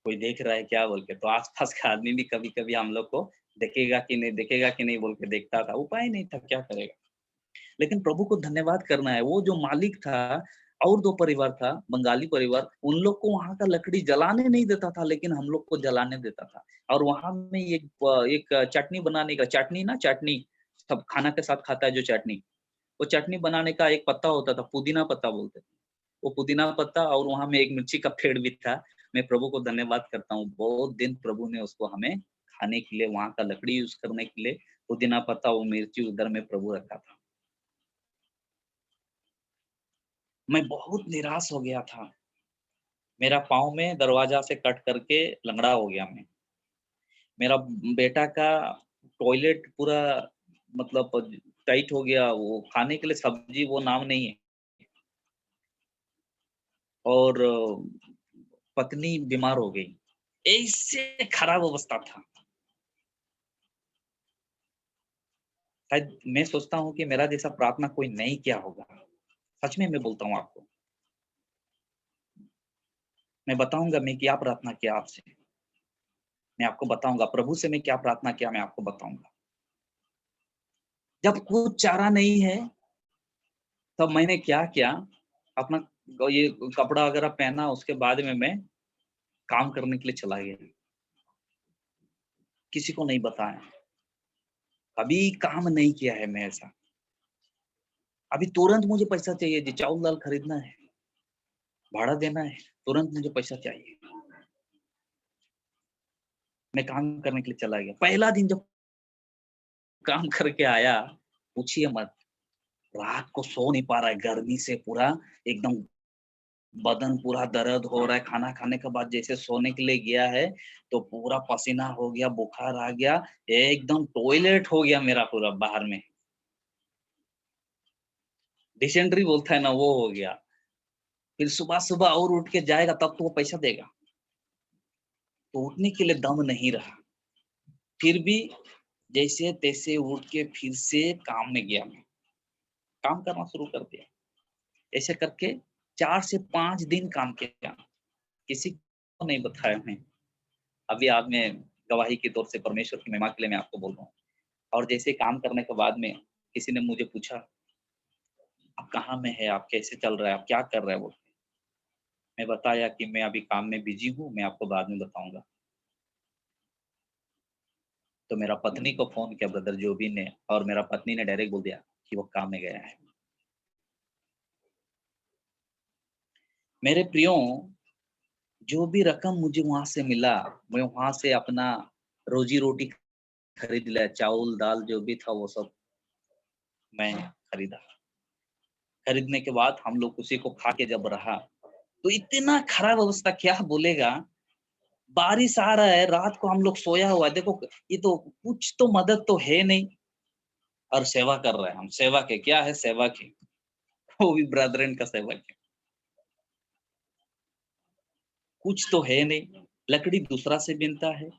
कोई देख रहा है क्या बोल के, तो आस-पास का आदमी भी कभी-कभी हम लोग को देखेगा कि नहीं बोल के देखता था। उपाय नहीं था, क्या करेगा? लेकिन प्रभु को धन्यवाद करना है, वो जो मालिक था, और 2 परिवार था, बंगाली परिवार, उन लोग को वहाँ का लकड़ी जलाने नहीं देता था, लेकिन हम लोग को जलाने देता था। और वहाँ में एक चटनी बनाने का, चटनी ना चटनी, सब खाना के साथ खाता है जो चटनी, वो चटनी बनाने का एक पत्ता होता था, पुदीना पत्ता बोलते थे। वो पुदीना पत्ता, और वहाँ में एक मिर्ची का पेड़ भी था। मैं प्रभु को धन्यवाद करता हूँ, बहुत दिन प्रभु ने उसको हमें खाने के लिए, वहाँ का लकड़ी यूज़ करने के लिए, पुदीना पत्ता, वो मिर्ची उधर में प्रभु रखा था। मैं बहुत निराश हो गया था। मेरा पाँव में दरवाज़ा से कट करके लंगड़ा हो गया मैं। मेरा बेटा का टॉयलेट पूरा मतलब टाइट हो गया, वो खाने के लिए सब्ज़ी वो नाम नहीं है। और पत्नी बीमार हो गई। ऐसे खराब अवस्था था। शायद मैं सोचता हूँ कि मेरा जैसा प्रार्थना कोई नहीं किया होगा। सच में मैं बोलता हूँ आपको। मैं बताऊँगा मैं क्या प्रार्थना किया आपसे। मैं आपको बताऊँगा प्रभु से मैं क्या प्रार्थना किया, मैं आपको बताऊँगा। जब कुछ चारा नहीं है, तब मैंने क्या किया, अपना ये कपड़ा वगैरह पहना, उसके बाद में मैं काम करने के लिए चला गया। किसी को नहीं बताया, कभी काम नहीं किया है मैं ऐसा। अभी तुरंत मुझे पैसा चाहिए जी, चावल-दाल खरीदना है, भाड़ा देना है, तुरंत मुझे पैसा चाहिए। मैं काम करने के लिए चला गया। पहला दिन जब काम करके आया, पूछिए मत, रात को सो नहीं पा रहा है, गर्मी से पूरा एकदम बदन पूरा दर्द हो रहा है। खाना खाने के बाद जैसे सोने के लिए गया है, तो पूरा पसीना हो गया, बुखार आ गया, एकदम टॉयलेट हो गया मेरा पूरा बाहर में। डिसेंट्री बोलता है ना, वो हो गया। फिर सुबह-सुबह और उठ के जाएगा तब तो वो पैसा देगा। तो उठने के लिए दम नहीं रहा। फिर भी जैसे-तैसे उठ के फिर से काम में गया मैं, काम करना शुरू कर दिया। ऐसे करके 4 से 5 दिन काम किया, किसी को नहीं बताया मैं। अभी आज मैं गवाही के तौर से परमेश्वर की महिमा के लिए मैं आपको बोल रहा हूँ। और जैसे काम करने के बाद में किसी ने मुझे पूछा, "आप कहाँ में हैं? आप कैसे चल रहा है? आप क्या कर रहे हैं?" बोल के। मैं बताया कि मैं अभी काम में बिज़ी हूँ, मैं आपको बाद में बताऊँगा। तो मेरा पत्नी को फ़ोन किया ब्रदर जोबी ने, और मेरा पत्नी ने डायरेक्ट बोल दिया कि वो काम में गया है। मेरे प्रियो, जो भी रकम मुझे वहाँ से मिला, मैं वहाँ से अपना रोज़ी-रोटी खरीद लिया, चावल-दाल जो भी था वो सब मैं खरीदा। खरीदने के बाद हम लोग उसी को खा के जब रहा, तो इतना खराब अवस्था क्या बोलेगा, बारिश आ रहा है, रात को हम लोग सोया हुआ है, देखो ये तो कुछ तो मदद तो है नहीं, और सेवा कर रहे हैं हम, सेवा के क्या है, सेवा की, वो भी ब्रदरन का सेवा की, कुछ तो है नहीं, लकड़ी दूसरा से मिलता है,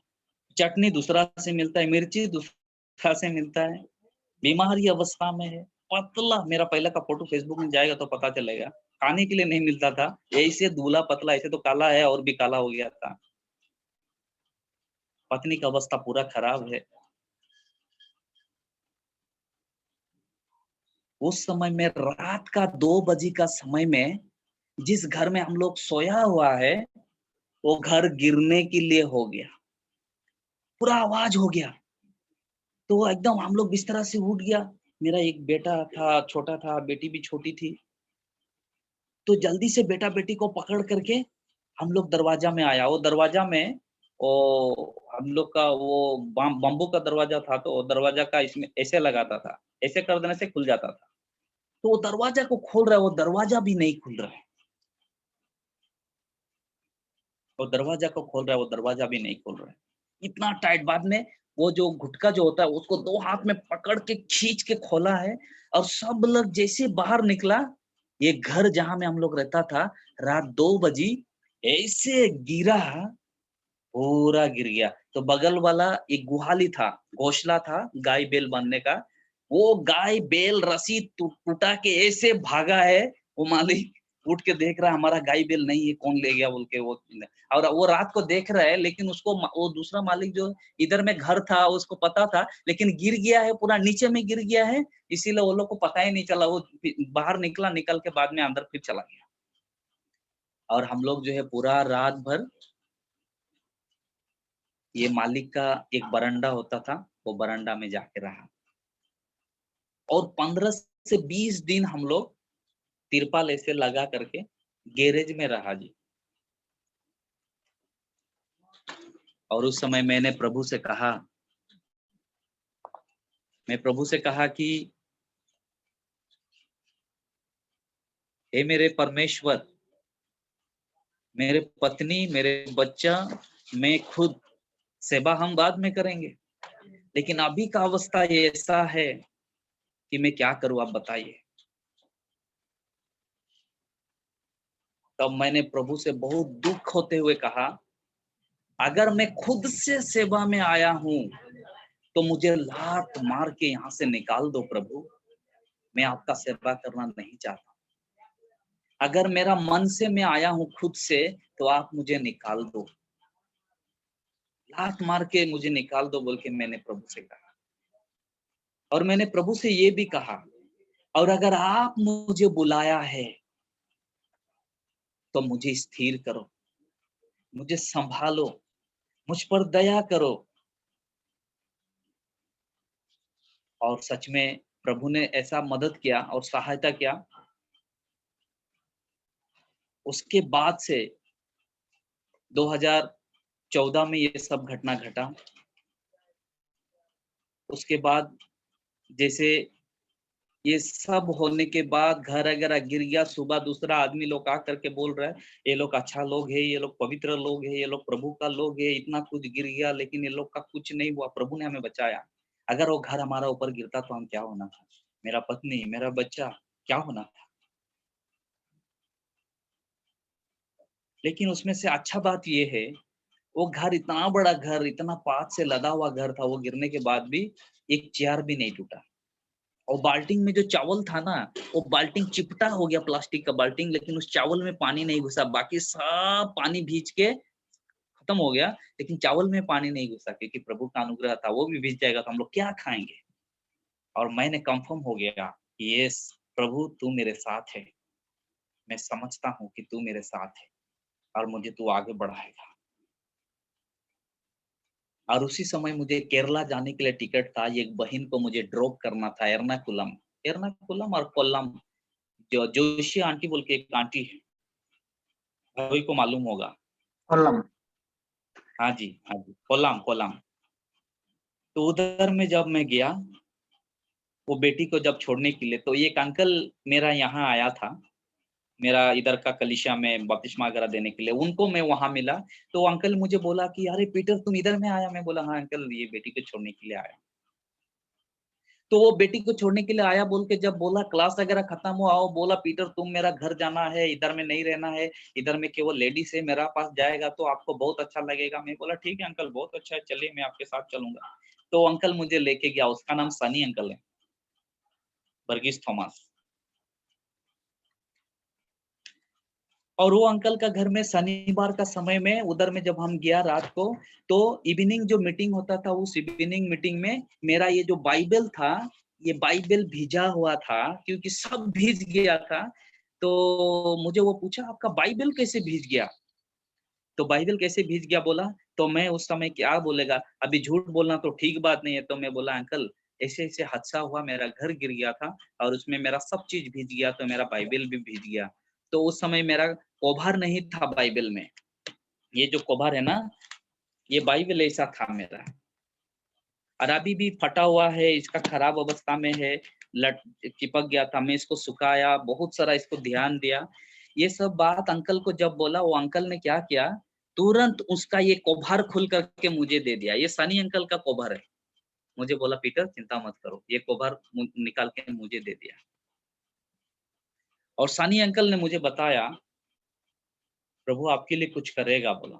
चटनी दूसरा से मिलता है, मिर्ची दूसरा से मिलता है, बीमारी अवस्था में है, पतला। मेरा पहले का फोटो फेसबुक में जाएगा तो पता चलेगा। खाने के लिए नहीं मिलता था, ऐसे दूल्हा पतला, ऐसे तो काला है और भी काला हो गया था। पत्नी का अवस्था पूरा खराब है। उस समय में रात का 2 बजे का समय में जिस घर में हम लोग सोया हुआ है, वो घर गिरने के लिए हो गया। पूरा आवाज हो गया। तो एकदम हम लोग बिस्तरा से उठ गया। मेरा एक बेटा था, छोटा था, बेटी भी छोटी थी। तो जल्दी से बेटा-बेटी को पकड़ करके हम लोग दरवाजा में आया। वो दरवाजा में वो हम लोग का वो बम्बू का दरवाजा था, तो दरवाजा का इसमें ऐसे लगाता था। ऐसे कर देने से खुल जाता था। तो वो दरवाजा को खोल रहा है, वो दरवाजा भी नहीं खुल रहा है। वो दरवाजा को खोल रहा है, वो दरवाजा भी नहीं खोल रहा है। इतना टाइट। बाद में वो जो गुटका जो होता है उसको 2 हाथ में पकड़ के खींच के खोला है और सब लोग जैसे बाहर निकला, ये घर जहाँ में हम लोग रहता था, रात 2 बजी ऐसे गिरा, पूरा गिर गया। तो बगल वाला एक गुहाली था, घोंसला था गाय बैल बांधने का। वो गाय बैल रस्सी टूटा के ऐसे भागा है, वो मालिक उठ के देख रहा है हमारा गाय बैल नहीं है, कौन ले गया बोल के वो। और वो रात को देख रहा है, लेकिन उसको वो दूसरा मालिक जो इधर में घर था उसको पता था, लेकिन गिर गया है, पूरा नीचे में गिर गया है, इसीलिए वो लोग को पता ही नहीं चला। वो बाहर निकला, निकल के बाद में अंदर फिर चला गया। और हम लोग जो है पूरा रात भर, ये मालिक का एक बरामदा होता था, वो बरामदा में जाके रहा। और 15 से 20 दिन हम लोग तिरपाल ऐसे लगा करके गैरेज में रहा जी। और उस समय मैं प्रभु से कहा कि हे मेरे परमेश्वर, मेरे पत्नी, मेरे बच्चा, मैं खुद, सेवा हम बाद में करेंगे, लेकिन अभी का अवस्था ये ऐसा है कि मैं क्या करूं, आप बताइए। तब मैंने प्रभु से बहुत दुख होते हुए कहा, अगर मैं खुद से सेवा में आया हूं तो मुझे लात मार के यहाँ से निकाल दो प्रभु, मैं आपका सेवा करना नहीं चाहता। अगर मेरा मन से मैं आया हूँ खुद से, तो आप मुझे निकाल दो, लात मार के मुझे निकाल दो बोल के मैंने प्रभु से कहा। और मैंने प्रभु से ये भी कहा, और अगर आप मुझे बुलाया है तो मुझे स्थिर करो, मुझे संभालो, मुझ पर दया करो। और सच में प्रभु ने ऐसा मदद किया और सहायता किया। उसके बाद से 2014 में ये सब घटना घटा। उसके बाद जैसे ये सब होने के बाद घर अगर गिर गया, सुबह दूसरा आदमी लोग आ करके बोल रहा है, ये लोग अच्छा लोग है, ये लोग पवित्र लोग है, ये लोग प्रभु का लोग है, इतना कुछ गिर गया लेकिन ये लोग का कुछ नहीं हुआ, प्रभु ने हमें बचाया। अगर वो घर हमारा ऊपर गिरता तो हम क्या होना था, मेरा पत्नी, मेरा बच्चा, क्या होना था। लेकिन उसमें से अच्छा बात ये है, वो घर इतना बड़ा घर, इतना पात से लदा हुआ घर था, वो गिरने के बाद भी एक चेयर भी नहीं टूटा। और बाल्टी में जो चावल था ना, वो बाल्टी चिपटा हो गया, प्लास्टिक का बाल्टी, लेकिन उस चावल में पानी नहीं घुसा। बाकी सब पानी भीज के खत्म हो गया, लेकिन चावल में पानी नहीं घुसा, क्योंकि प्रभु का अनुग्रह था। वो भी भीज जाएगा तो हम लोग क्या खाएंगे। और मैंने कंफर्म हो गया कि यस प्रभु तू मेरे साथ है, मैं समझता हूँ कि तू मेरे साथ है और मुझे तू आगे बढ़ाएगा। और उसी समय मुझे केरला जाने के लिए टिकट था। एक बहन को मुझे ड्रॉप करना था एर्नाकुलम। एर्नाकुलम और कोल्लम, जो जोशी आंटी बोल के एक आंटी है, भाभी को मालूम होगा। कोल्लम। हाँ जी, हाँ जी, कोल्लम, कोल्लम। तो उधर में जब मैं गया, वो बेटी को जब छोड़ने के लिए, तो एक अंकल मेरा यहाँ आया था, मेरा इधर का कलीसिया में बपतिस्मा वगैरह देने के लिए, उनको मैं वहां मिला। तो वो अंकल मुझे बोला कि अरे पीटर तुम इधर में आया। मैं बोला हाँ अंकल, ये बेटी को छोड़ने के लिए आया। तो वो बेटी को छोड़ने के लिए आया बोल के जब बोला, क्लास वगैरह खत्म हुआ, वो बोला पीटर तुम मेरा घर जाना है, इधर में नहीं रहना है, इधर में केवल लेडीज है, मेरा पास जाएगा तो आपको बहुत अच्छा लगेगा। मैं बोला ठीक है अंकल, बहुत अच्छा है, चलिए मैं आपके साथ चलूंगा। तो अंकल मुझे लेके गया, उसका नाम सनी अंकल है। वर्गीस थॉमस। और वो अंकल का घर में शनिवार का समय में उधर में जब हम गया रात को, तो इवनिंग जो मीटिंग होता था, उस इवनिंग मीटिंग में मेरा ये जो बाइबल था, ये बाइबल भीजा हुआ था, क्योंकि सब भीज गया था। तो मुझे वो पूछा, आपका बाइबल कैसे भीज गया? तो बाइबल कैसे भीज गया बोला, तो मैं उस समय क्या बोलेगा, अभी झूठ बोलना तो ठीक बात नहीं है। तो मैं बोला, अंकल ऐसे ऐसे हादसा हुआ, मेरा घर गिर गया था और उसमें मेरा सब चीज भीज गया, तो मेरा बाइबल भी भीज गया। तो उस समय मेरा कवर नहीं था बाइबल में। ये जो कवर है ना, ये बाइबल ऐसा था मेरा, और अभी भी फटा हुआ है, इसका खराब अवस्था में है, लट चिपक गया था। मैं इसको सुखाया, बहुत सारा इसको ध्यान दिया। ये सब बात अंकल को जब बोला, वो अंकल ने क्या किया, तुरंत उसका ये कवर खुल करके मुझे दे दिया। ये सनी अंकल का कवर है। मुझे बोला, पीटर चिंता मत करो, ये कवर निकाल के मुझे दे दिया। और सनी अंकल ने मुझे बताया, प्रभु आपके लिए कुछ करेगा बोला।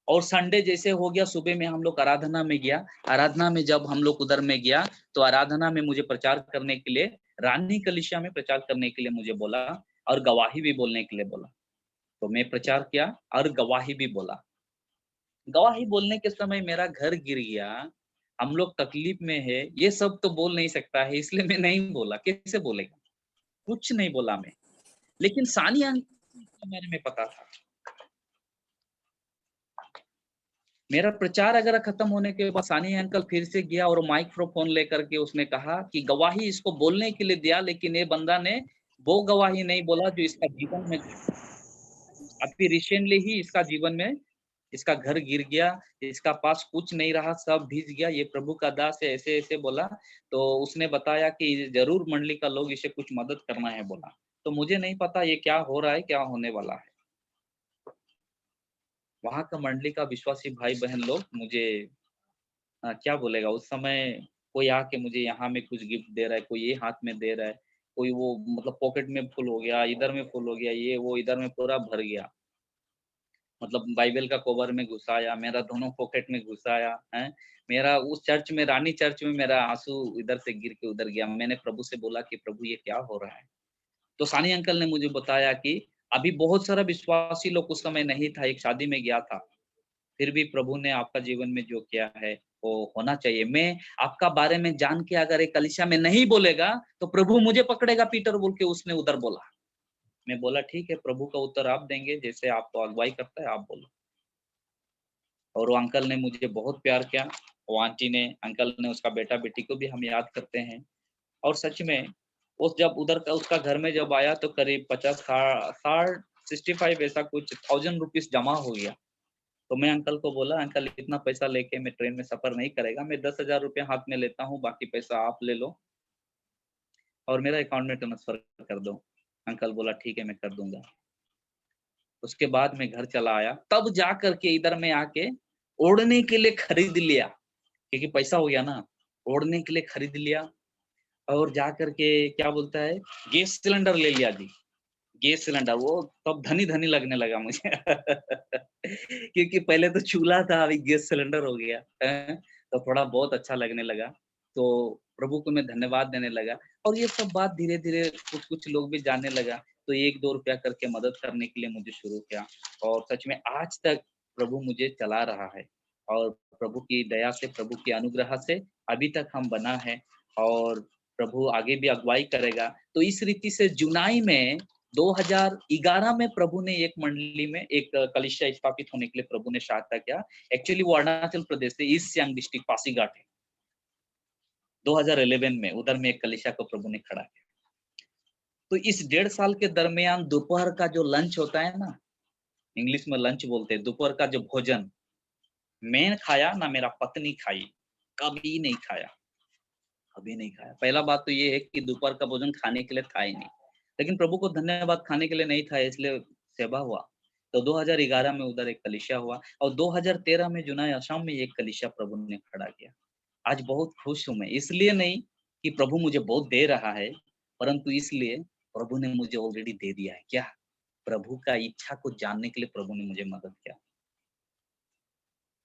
और संडे जैसे हो गया, सुबह में हम लोग आराधना में गया। आराधना में जब हम लोग उधर में गया, तो आराधना में मुझे प्रचार करने के लिए, रानी कलिसिया में प्रचार करने के लिए मुझे बोला, और गवाही भी बोलने के लिए बोला। तो मैं प्रचार किया और गवाही भी बोला। गवाही बोलने के समय मेरा घर गिर गया, हम लोग तकलीफ में है, ये सब तो बोल नहीं सकता है, इसलिए मैं नहीं बोला। कैसे बोलेगा, कुछ नहीं बोला मैं। लेकिन सानिया के बारे में पता था। मेरा प्रचार अगर खत्म होने के बाद सानी अंकल फिर से गया और माइक्रोफोन लेकर के उसने कहा कि गवाही इसको बोलने के लिए दिया, लेकिन ये बंदा ने वो गवाही नहीं बोला जो इसका जीवन में घटा। अभी रिसेंटली ही इसका जीवन में, इसका घर गिर गया, इसका पास कुछ नहीं रहा, सब भीज गया, ये प्रभु का दास है, ऐसे ऐसे बोला। तो उसने बताया कि जरूर मंडली का लोग इसे कुछ मदद करना है बोला। तो मुझे नहीं पता ये क्या हो रहा है, क्या होने वाला है। वहां का मंडली का विश्वासी भाई बहन लोग मुझे क्या बोलेगा, उस समय कोई आके मुझे यहाँ में कुछ गिफ्ट दे रहा है, कोई ये हाथ में दे रहा है, कोई वो मतलब पॉकेट में फुल हो गया, इधर में फुल हो गया, ये वो इधर में पूरा भर गया। मतलब बाइबल का कवर में घुसाया, मेरा दोनों पॉकेट में घुसाया है। मेरा उस चर्च में, रानी चर्च में मेरा आंसू इधर से गिर के उधर गया। मैंने प्रभु से बोला कि प्रभु ये क्या हो रहा है। तो सानी अंकल ने मुझे बताया कि अभी बहुत सारा विश्वासी लोग उस समय नहीं था, एक शादी में गया था, फिर भी प्रभु ने आपका जीवन में जो किया है वो होना चाहिए। मैं आपका बारे में जान के अगर एक कलीसिया में नहीं बोलेगा, तो प्रभु मुझे पकड़ेगा पीटर, बोल के उसने उधर बोला। मैं बोला ठीक है, प्रभु का उत्तर आप देंगे, जैसे आपको अगुवाई करता है आप बोलो। और वो अंकल ने मुझे बहुत प्यार किया, वो आंटी ने, अंकल ने, उसका बेटा बेटी को भी हम याद करते हैं। और सच में उस जब उधर का उसका घर में जब आया, तो करीब 50 साठ 65 ऐसा कुछ 1000 रुपीज जमा हो गया। तो मैं अंकल को बोला, अंकल इतना पैसा लेके मैं ट्रेन में सफर नहीं करेगा, मैं 10,000 रुपये हाथ में लेता हूँ, बाकी पैसा आप ले लो और मेरा अकाउंट में ट्रांसफर कर दो। अंकल बोला ठीक है, मैं कर दूंगा। उसके बाद मैं घर चला आया, तब जा करके इधर में आके ओढ़ने के लिए खरीद लिया, क्योंकि पैसा हो गया ना, ओढ़ने के लिए खरीद लिया। और जा करके क्या बोलता है, गैस सिलेंडर ले लिया जी। गैस सिलेंडर वो तब धनी धनी लगने लगा मुझे क्योंकि पहले तो चूल्हा था, अभी गैस सिलेंडर हो गया हैं? तो थोड़ा बहुत अच्छा लगने लगा। तो प्रभु को मैं धन्यवाद देने लगा। और ये सब बात धीरे धीरे कुछ कुछ लोग भी जानने लगा, तो 1-2 रुपया करके मदद करने के लिए मुझे शुरू किया। और सच में आज तक प्रभु मुझे चला रहा है, और प्रभु की दया से, प्रभु की अनुग्रह से अभी तक हम बना है, और प्रभु आगे भी अगुवाई करेगा। तो इस रीति से जुलाई में 2011 में प्रभु ने एक मंडली में एक कलीसिया स्थापित होने के लिए प्रभु ने सहायता किया। एक्चुअली वो अरुणाचल प्रदेश से ईस्ट सियांग डिस्ट्रिक्ट पासीघाट है। 2011 में उधर में एक कलीसिया को प्रभु ने खड़ा किया। तो इस 1.5 साल के दरमियान दोपहर का जो लंच होता है ना, इंग्लिश में लंच बोलते हैं, दोपहर का जो भोजन, मैं खाया ना मेरा पत्नी खाई, कभी नहीं खाया, कभी नहीं खाया। पहला बात तो ये है कि दोपहर का भोजन खाने के लिए था ही नहीं। लेकिन प्रभु को धन्यवाद, खाने के लिए नहीं था, इसलिए सेवा हुआ। तो 2011 में उधर एक कलीसिया हुआ, और 2013 में जुनाई असम में एक कलीसिया प्रभु ने खड़ा किया। आज बहुत खुश हूँ मैं, इसलिए नहीं कि प्रभु मुझे बहुत दे रहा है, परंतु इसलिए प्रभु ने मुझे ऑलरेडी दे दिया है। क्या? प्रभु का इच्छा को जानने के लिए प्रभु ने मुझे मदद किया।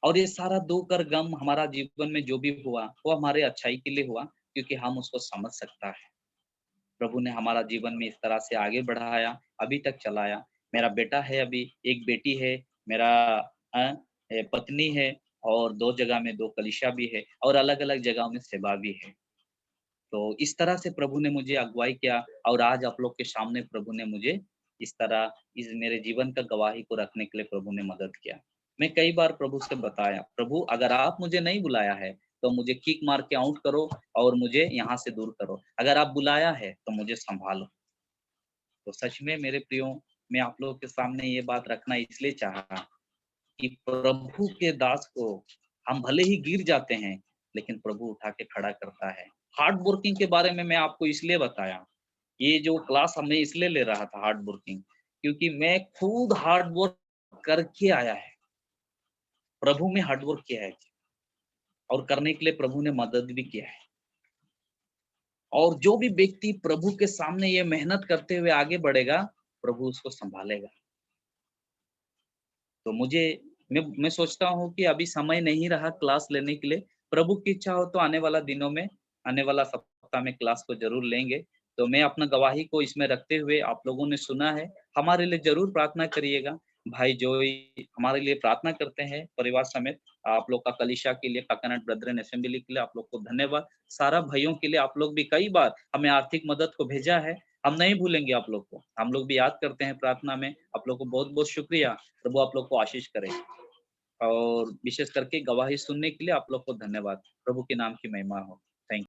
और ये सारा दुःख और गम हमारा जीवन में जो भी हुआ, वो हमारे अच्छाई के लिए हुआ। क्योंकि हम उसको समझ सकता है। प्रभु ने हमारा जीवन में इस तरह से आगे बढ़ाया, अभी तक चलाया। मेरा बेटा है अभी, एक बेटी है, मेरा पत्नी है और 2 जगह में 2 कलीसिया भी है और अलग-अलग जगहों में सेवा भी है। तो इस तरह से प्रभु ने मुझे अगुवाई किया और आज आप लोग के सामने प्रभु ने मुझे इस तरह इस मेरे जीवन का गवाही को रखने के लिए प्रभु ने मदद किया। मैं कई बार प्रभु से बताया, प्रभु अगर आप मुझे नहीं बुलाया है, तो मुझे किक मार के आउट करो और मुझे यहाँ से दूर करो। अगर आप बुलाया है, तो मुझे सँभालो। तो सच में मेरे प्रियो, मैं आप लोगों के सामने ये बात रखना इसलिए चाहा कि प्रभु के दास को हम भले ही गिर जाते हैं, लेकिन प्रभु उठा के खड़ा करता है। हार्ड वर्किंग के बारे में मैं आपको इसलिए बताया, ये जो क्लास मैं इसलिए ले रहा था हार्ड वर्किंग, क्योंकि मैं खुद हार्ड वर्क करके आया है। प्रभु में हार्ड वर्क किया है और करने के लिए प्रभु ने मदद भी किया है। और जो भी व्यक्ति प्रभु के सामने ये मेहनत करते हुए आगे बढ़ेगा, प्रभु उसको सँभालेगा। तो मैं सोचता हूँ कि अभी समय नहीं रहा क्लास लेने के लिए। प्रभु की इच्छा हो तो आने वाला दिनों में, आने वाला सप्ताह में क्लास को ज़रूर लेंगे। तो मैं अपना गवाही को इसमें रखते हुए आप लोगों ने सुना है, हमारे लिए ज़रूर प्रार्थना करिएगा। भाई जोई हमारे लिए प्रार्थना करते हैं परिवार समेत। आप लोग का कलीसिया के लिए, काकानाड ब्रदरन असेंबली के लिए आप लोग को धन्यवाद। सारा भाइयों के लिए आप लोग भी कई बार हमें आर्थिक मदद को भेजा है, हम नहीं भूलेंगे आप लोग को। हम लोग भी याद करते हैं प्रार्थना में। आप लोग को बहुत-बहुत शुक्रिया। प्रभु आप लोग को आशीष करे और विशेष करके गवाही सुनने के लिए आप लोग को धन्यवाद। प्रभु के नाम की महिमा हो।